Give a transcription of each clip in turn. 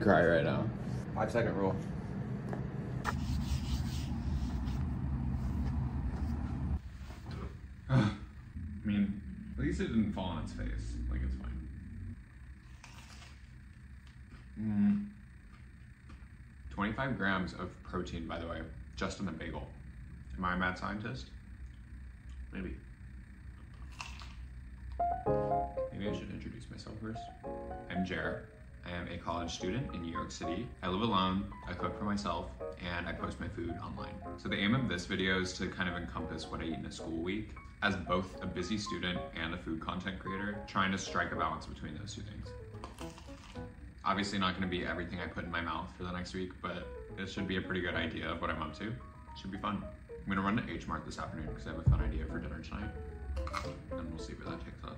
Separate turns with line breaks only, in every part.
cry right now.
5-second rule.
I mean, at least it didn't fall on its face. Like, it's fine. 25 grams of protein, by the way, just in a bagel. Am I a mad scientist? Maybe. Maybe I should introduce myself first. I'm Jer. I am a college student in New York City. I live alone, I cook for myself, and I post my food online. So the aim of this video is to kind of encompass what I eat in a school week. As both a busy student and a food content creator, trying to strike a balance between those two things. Obviously not gonna be everything I put in my mouth for the next week, but it should be a pretty good idea of what I'm up to. Should be fun. I'm gonna run to H Mart this afternoon because I have a fun idea for dinner tonight. And we'll see where that takes us.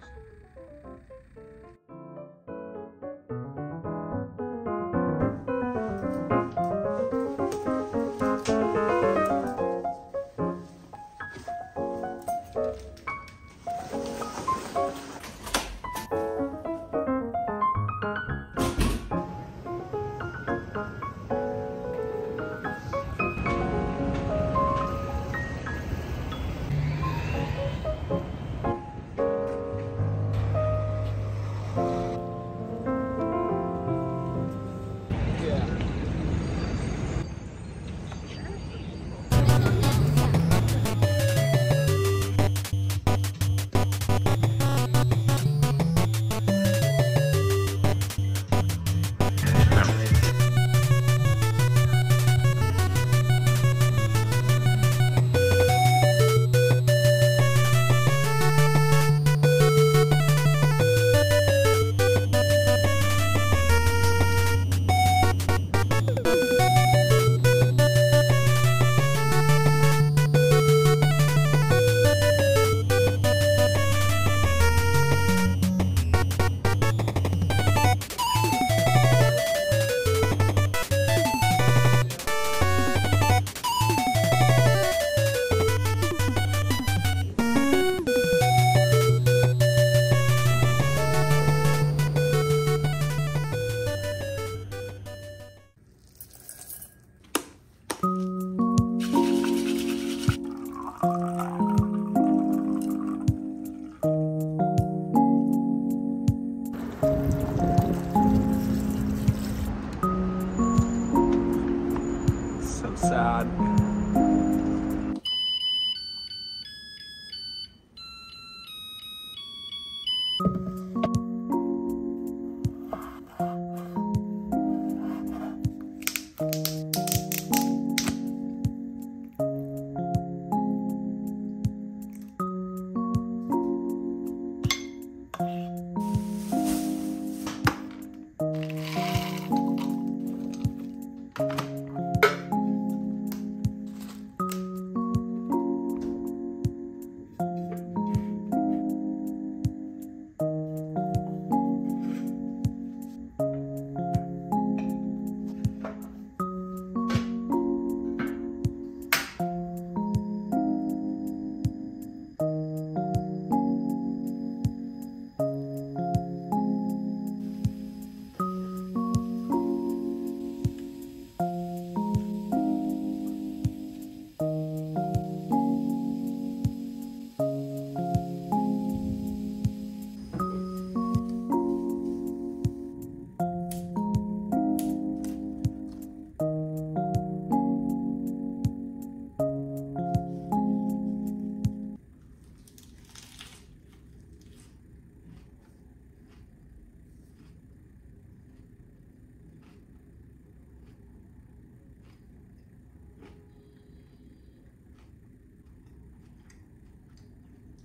Sad.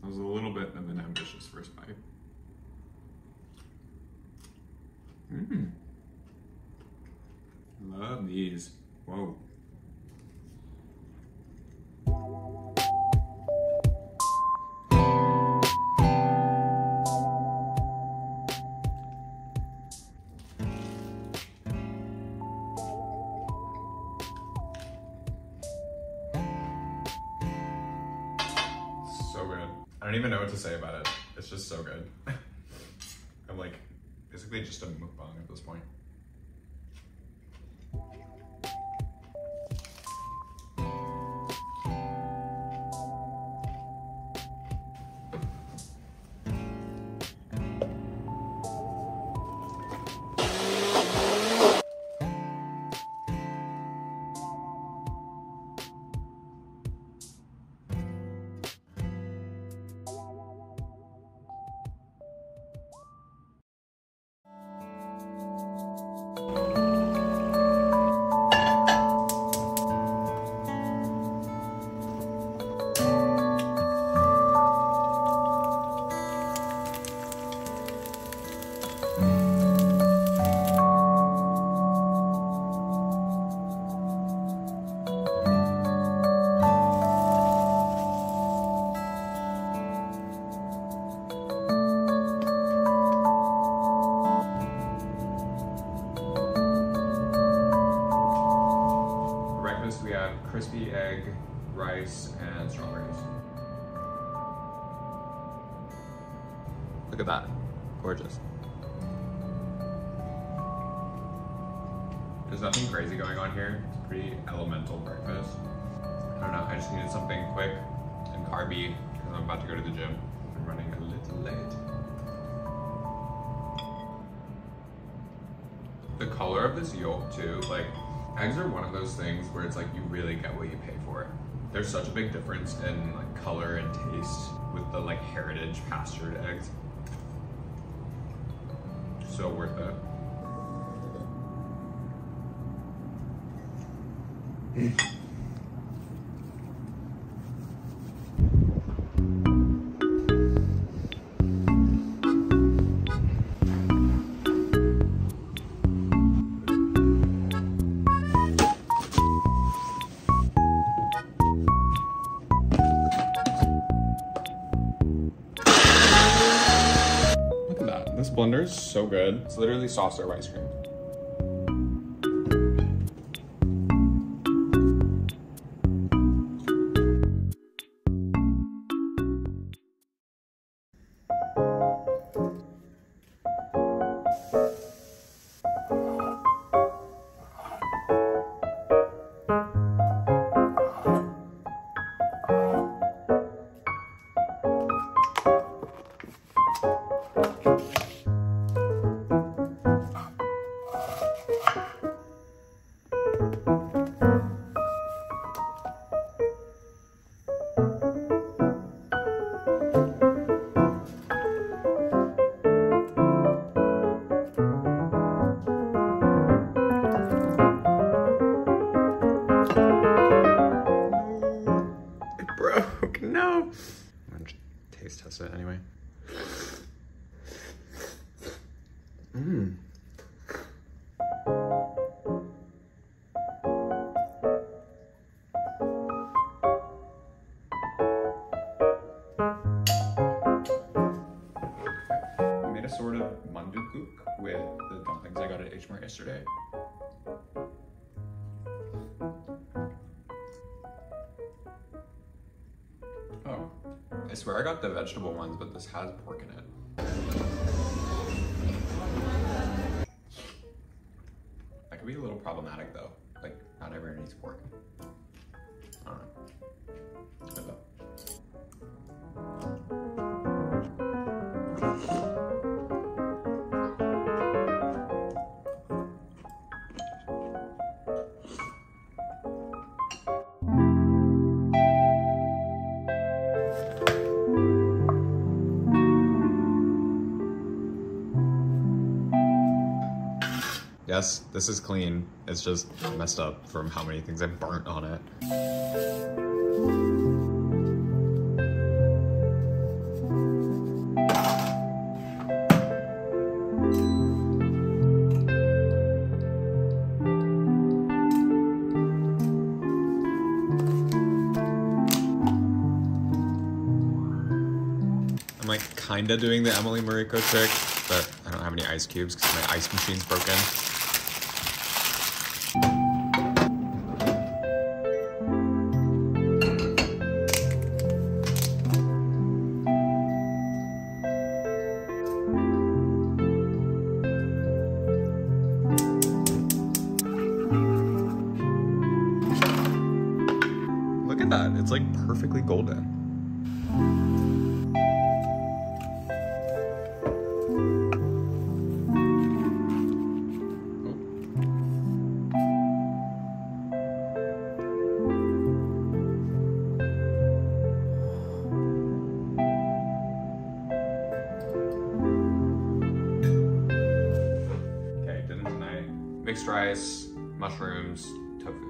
That was a little bit of an ambitious first bite. Love these. Whoa. So good. I don't even know what to say about it. It's just so good. I'm like basically just a mukbang at this point. crispy egg, rice, and strawberries. Look at that, gorgeous. There's nothing crazy going on here. It's a pretty elemental breakfast. I don't know, I just needed something quick and carby because I'm about to go to the gym. I'm running a little late. The color of this yolk too, like eggs are one of those things where it's like you really get what you pay for. There's such a big difference in like color and taste with the like heritage pastured eggs. So worth it. Look at that. This blender is so good. It's literally soft serve ice cream. No. I'm gonna taste test it anyway. I made a sort of mandukuk with the dumplings I got at H Mart yesterday. Oh, I swear I got the vegetable ones, but this has pork in it. That could be a little problematic though. Like, not everyone eats pork. I don't know. Good though. Yes, this is clean. It's just messed up from how many things I burnt on it. I'm like kinda doing the Emily Mariko trick, but I don't have any ice cubes because my ice machine's broken. Look at that, it's like perfectly golden. Okay, dinner tonight. Mixed rice, mushrooms, tofu.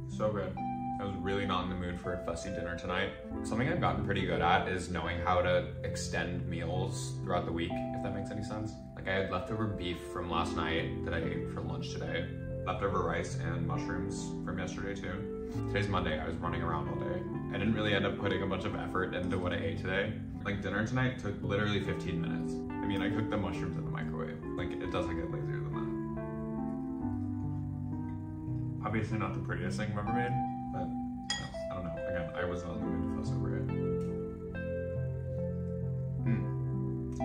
So good. I was really not in the mood for a fussy dinner tonight. Something I've gotten pretty good at is knowing how to extend meals throughout the week, if that makes any sense. Like I had leftover beef from last night that I ate for lunch today. Leftover rice and mushrooms from yesterday too. Today's Monday, I was running around all day. I didn't really end up putting a bunch of effort into what I ate today. Like dinner tonight took literally 15 minutes. I mean, I cooked the mushrooms in the microwave. Like it doesn't get lazier than that. Obviously not the prettiest thing I've ever made, but I don't know. Again, I was not in the mood to fuss over it.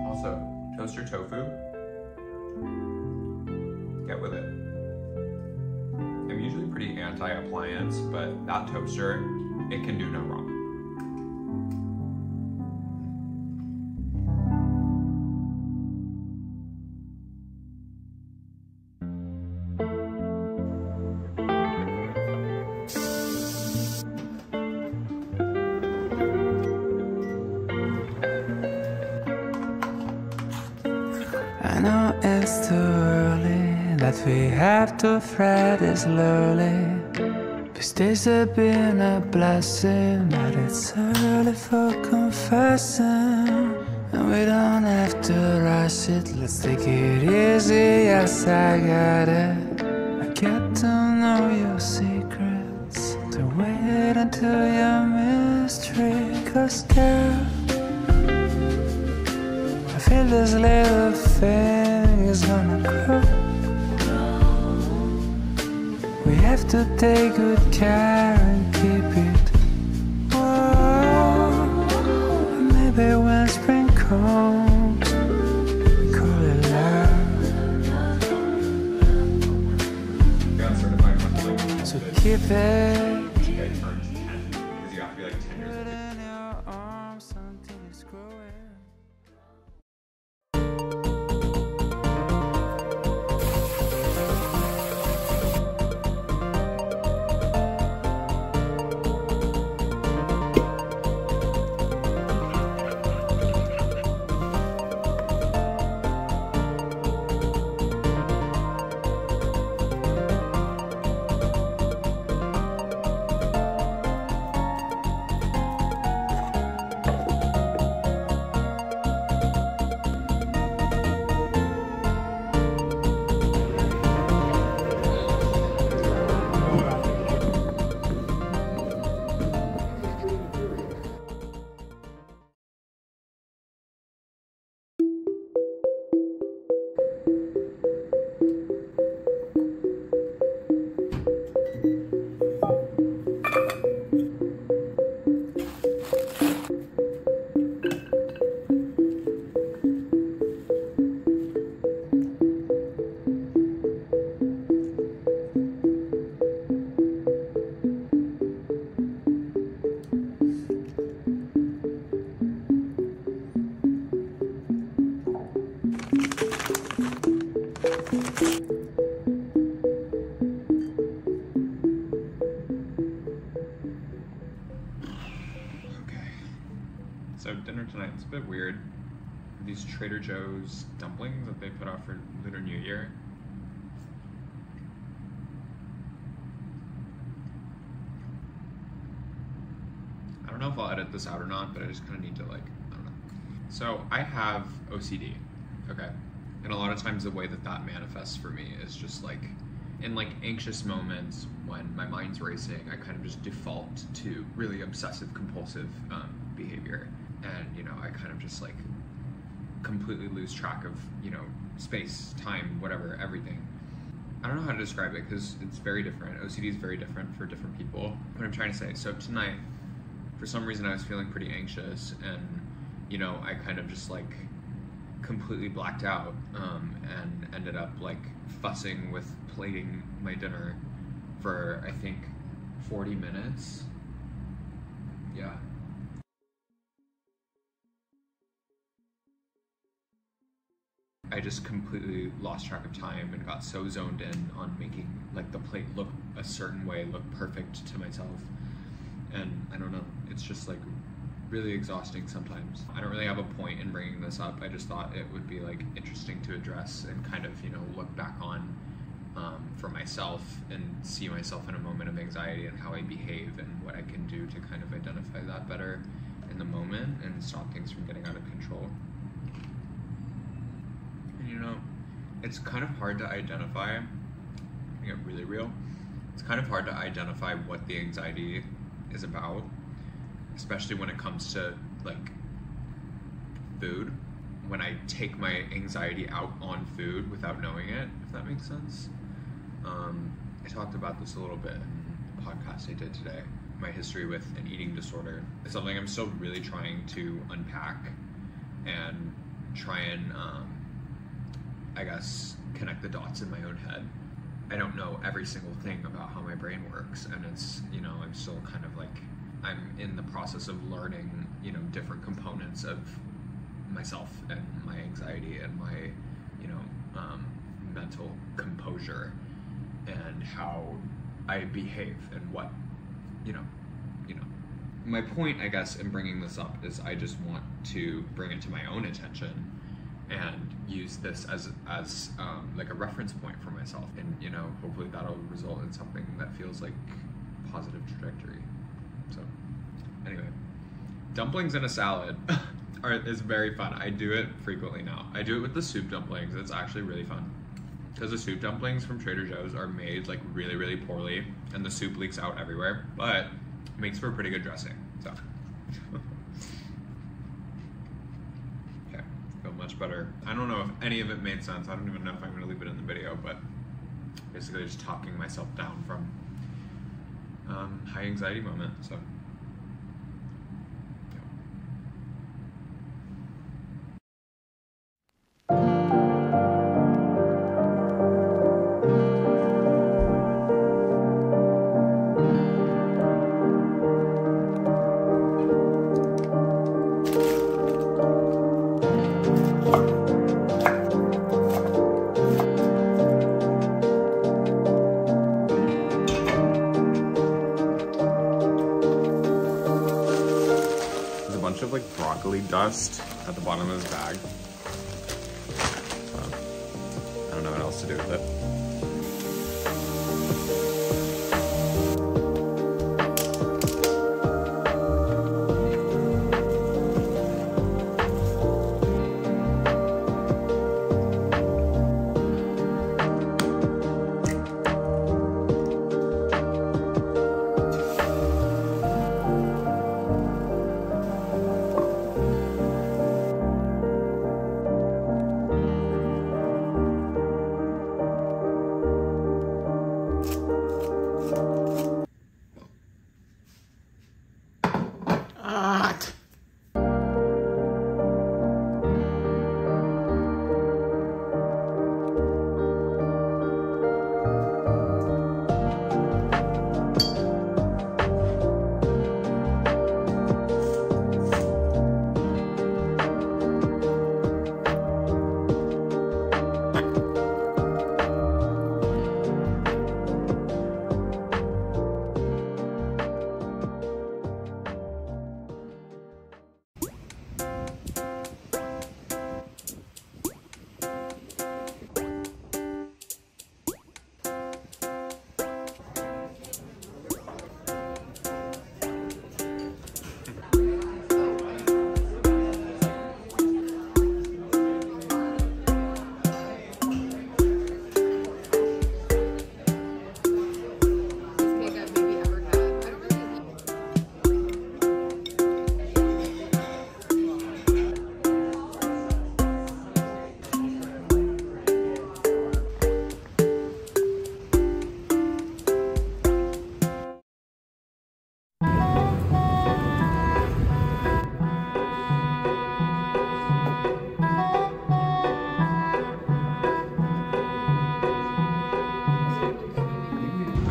Also, toaster tofu. Get with it. I'm usually pretty anti-appliance, but that toaster, it can do no wrong.
I know it's too early, that we have to fret is slowly. These days have been a blessing, but it's early for confessing. And we don't have to rush it, let's take it easy, yes I got it. I get to know your secrets, to wait until your mystery. Cause girl, I feel this little thing is gonna grow. We have to take good care and keep it warm. And maybe when spring comes, we call it love. So keep it
You guys turned 10 because you have to be like 10 years old.
in your arms until it's growing.
So dinner tonight, it's a bit weird. These Trader Joe's dumplings that they put out for Lunar New Year. I don't know if I'll edit this out or not, but I just kind of need to I don't know. So I have OCD, okay? And a lot of times the way that that manifests for me is just in anxious moments when my mind's racing, I kind of just default to really obsessive compulsive behavior. And, I kind of just completely lose track of, space, time, whatever, everything. I don't know how to describe it because it's very different. OCD is very different for different people. What I'm trying to say, so tonight, for some reason I was feeling pretty anxious and, I kind of just completely blacked out and ended up fussing with plating my dinner for, I think, 40 minutes. Yeah. I just completely lost track of time and got so zoned in on making the plate look a certain way, look perfect to myself. And I don't know, it's just really exhausting sometimes. I don't really have a point in bringing this up. I just thought it would be interesting to address and kind of, look back on for myself and see myself in a moment of anxiety and how I behave and what I can do to kind of identify that better in the moment and stop things from getting out of control. And it's kind of hard to identify, I get really real, it's kind of hard to identify what the anxiety is about, especially when it comes to food, when I take my anxiety out on food without knowing it, if that makes sense. I talked about this a little bit in the podcast I did today. My history with an eating disorder is something I'm still really trying to unpack and try and, I guess, connect the dots in my own head. I don't know every single thing about how my brain works, and it's, you know, I'm still kind of like, I'm in the process of learning, you know, different components of myself and my anxiety and my, you know, mental composure and how I behave and what, you know. My point, I guess, in bringing this up is I just want to bring it to my own attention and use this as like a reference point for myself, and you know, hopefully that'll result in something that feels like positive trajectory. So anyway, dumplings in a salad is very fun. I do it frequently now. I do it with the soup dumplings. It's actually really fun because the soup dumplings from Trader Joe's are made like really poorly and the soup leaks out everywhere, but it makes for a pretty good dressing. So okay, feel much better. I don't know if any of it made sense. I don't even know if I'm gonna leave it in the video, but basically just talking myself down from high anxiety moment. So of like broccoli dust at the bottom of this bag. I don't know what else to do with it.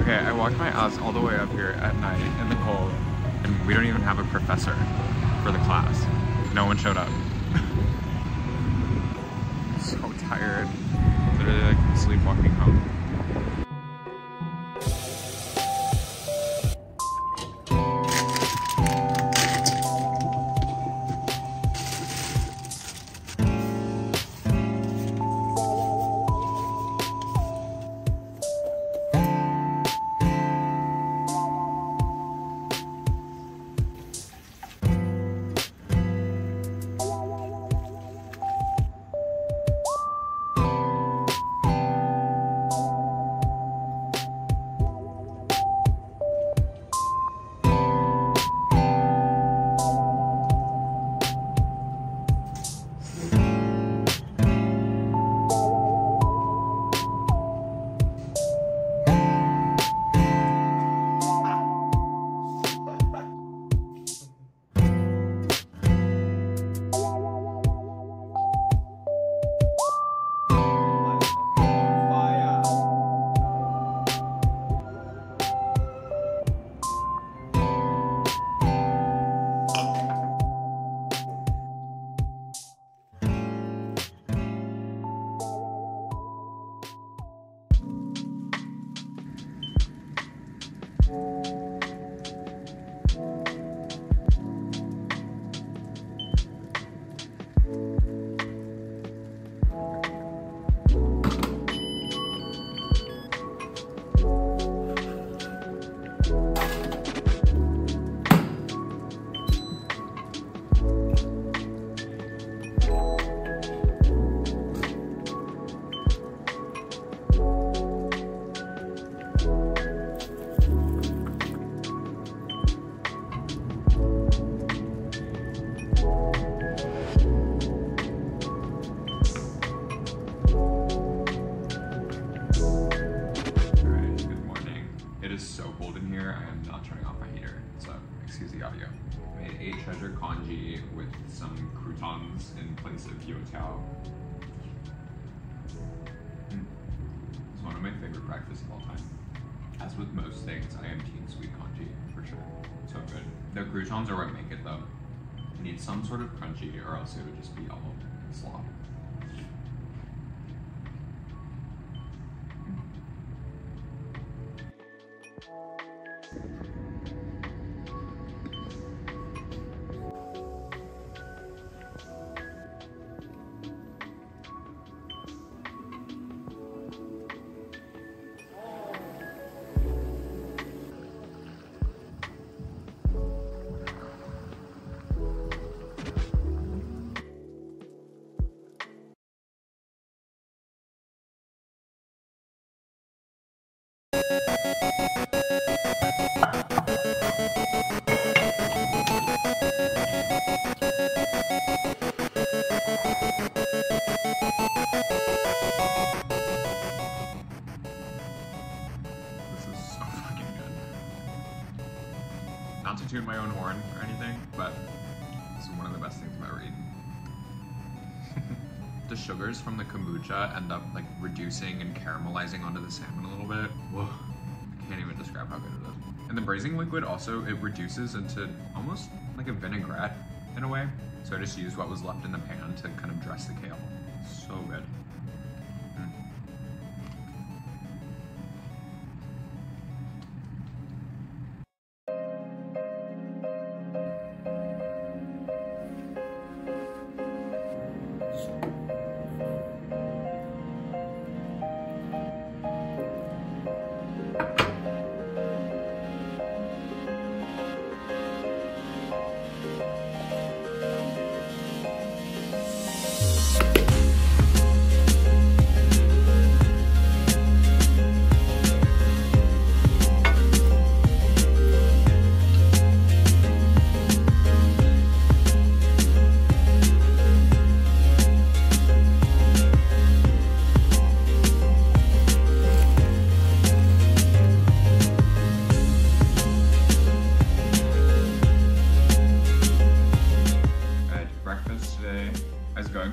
Okay, I walked my ass all the way up here at night in the cold, and we don't even have a professor for the class. No one showed up. I'm so tired. Literally like sleepwalking home. is so cold in here, I am not turning off my heater, so excuse the audio. I made 8 treasure congee with some croutons in place of youtiao. It's one of my favorite breakfasts of all time. As with most things, I am team sweet congee, for sure. So good. The croutons are what make it though. It needs some sort of crunchy or else it would just be all slop. Not to toot my own horn or anything, but this is one of the best things I've ever eaten. The sugars from the kombucha end up like reducing and caramelizing onto the salmon a little bit. Whoa, I can't even describe how good it is. And the braising liquid also, it reduces into almost like a vinaigrette in a way. So I just used what was left in the pan to kind of dress the kale. So good.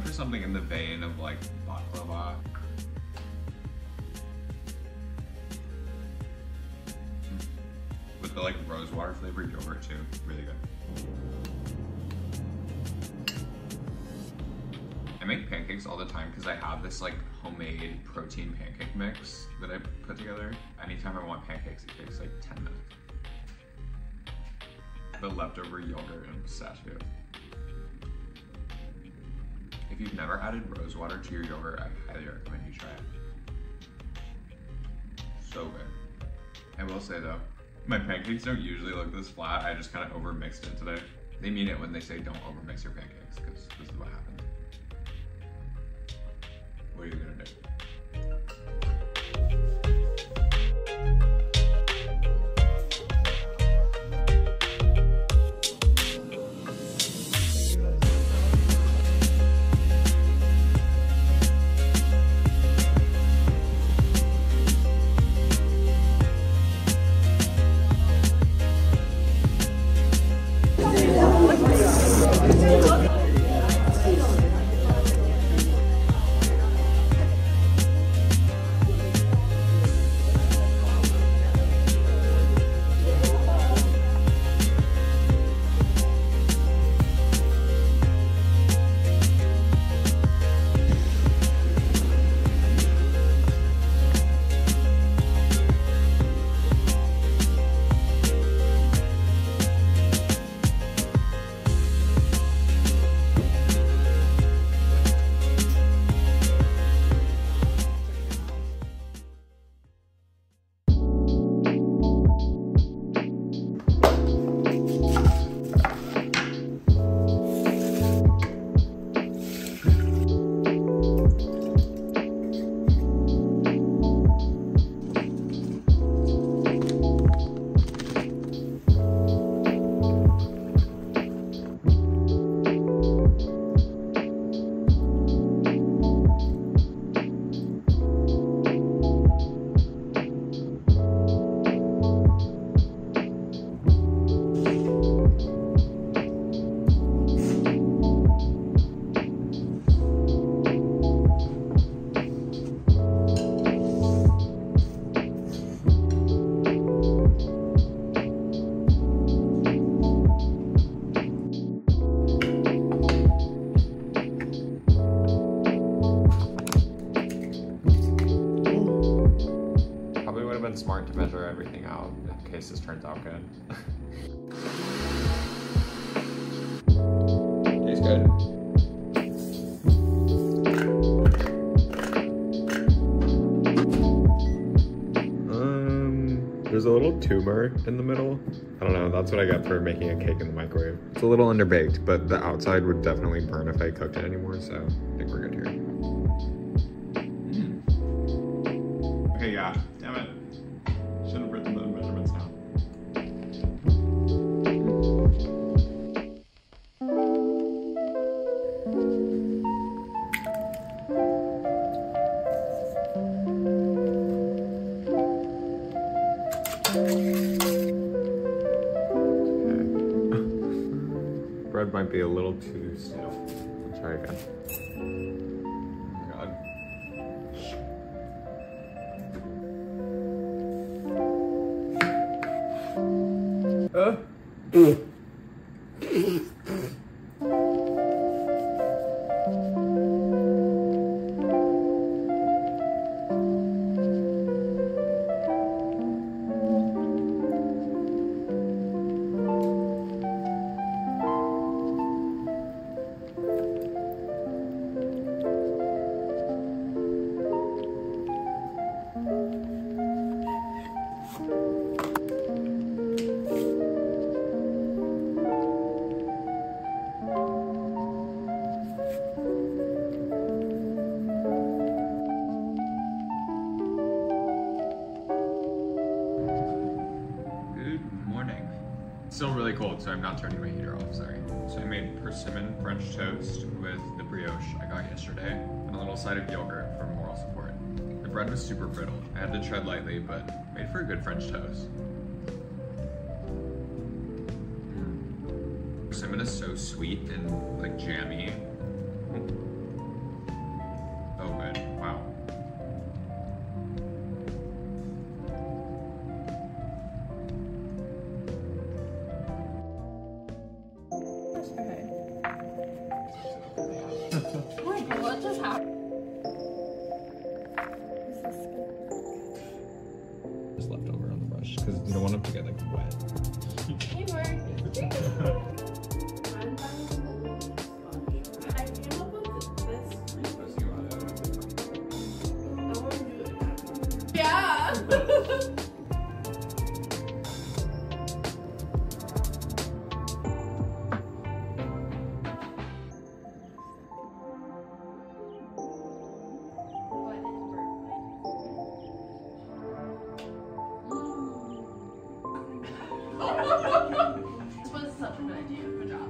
For something in the vein of like baklava. With the like rosewater flavored yogurt too, really good. I make pancakes all the time because I have this like homemade protein pancake mix that I put together. Anytime I want pancakes, it takes like 10 minutes. The leftover yogurt and pistachio. If you've never added rose water to your yogurt, I highly recommend you try it. So good. I will say though, my pancakes don't usually look this flat. I just kind of over mixed it today. They mean it when they say don't over mix your pancakes, because this is what happens. What are you gonna do? cleaning out in case this turns out good. Tastes good. There's a little tumor in the middle. I don't know, that's what I get for making a cake in the microwave. It's a little underbaked, but the outside would definitely burn if I cooked it anymore, so I think we're good here. Okay, yeah, damn it. Should have written the measurements down. Bread might be a little too stale. Let's try again. Oh my god. Still really cold, so I'm not turning my heater off, sorry. So I made persimmon French toast with the brioche I got yesterday and a little side of yogurt for moral support. The bread was super brittle. I had to tread lightly, but made for a good French toast. Persimmon is so sweet and like jammy. Oh good, wow.
What just happened?
Just left over on the brush because you don't want them to get like wet.
Hey, Mark. I came up with this. I want to do it. Yeah. This was such a good idea. Good job.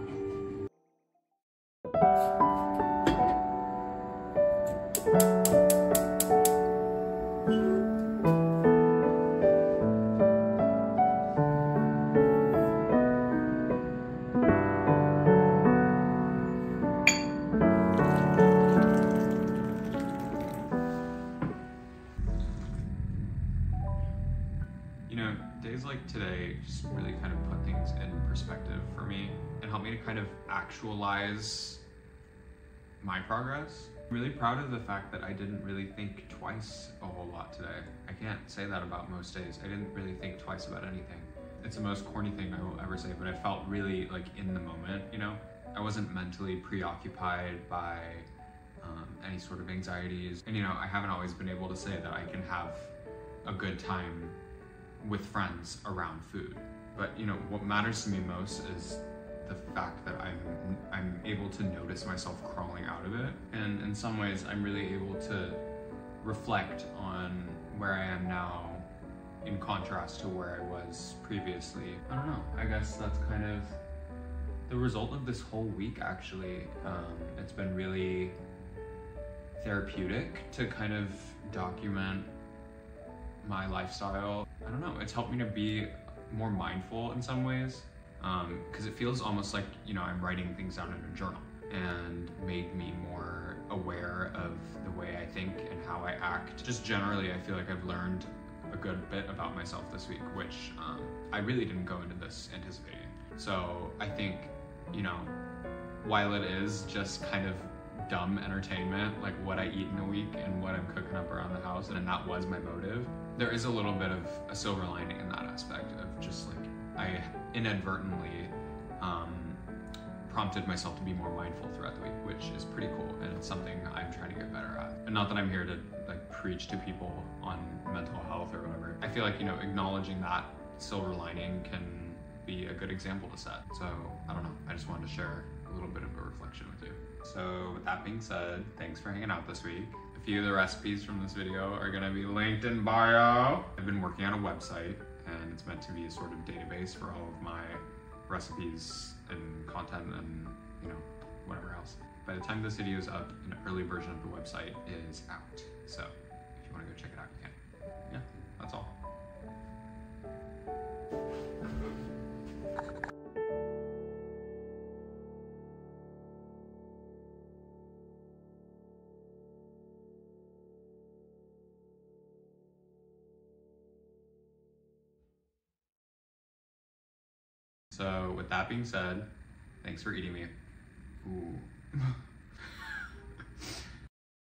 You know, days like today just really kind of put things in perspective for me and help me to kind of actualize my progress. I'm really proud of the fact that I didn't really think twice a whole lot today. I can't say that about most days. I didn't really think twice about anything. It's the most corny thing I will ever say, but I felt really like in the moment, you know? I wasn't mentally preoccupied by any sort of anxieties. And you know, I haven't always been able to say that I can have a good time with friends around food. But you know, what matters to me most is the fact that I'm able to notice myself crawling out of it. And in some ways, I'm really able to reflect on where I am now in contrast to where I was previously. I don't know, I guess that's kind of the result of this whole week, actually. It's been really therapeutic to kind of document my lifestyle. I don't know, it's helped me to be more mindful in some ways, because it feels almost like, you know, I'm writing things down in a journal, and made me more aware of the way I think and how I act. Just generally, I feel like I've learned a good bit about myself this week, which I really didn't go into this anticipating. So I think, you know, while it is just kind of dumb entertainment, like what I eat in a week and what I'm cooking up around the house, and that was my motive. There is a little bit of a silver lining in that aspect of just like, I inadvertently prompted myself to be more mindful throughout the week, which is pretty cool, and it's something I'm trying to get better at. And not that I'm here to like preach to people on mental health or whatever. I feel like, you know, acknowledging that silver lining can be a good example to set. So I don't know, I just wanted to share a little bit of a reflection with you. So with that being said, thanks for hanging out this week. A few of the recipes from this video are gonna be linked in bio. I've been working on a website, and it's meant to be a sort of database for all of my recipes and content and, you know, whatever else. By the time this video is up, an early version of the website is out. So if you wanna go check it out, you can. Yeah, that's all. So with that being said, thanks for eating me. Ooh.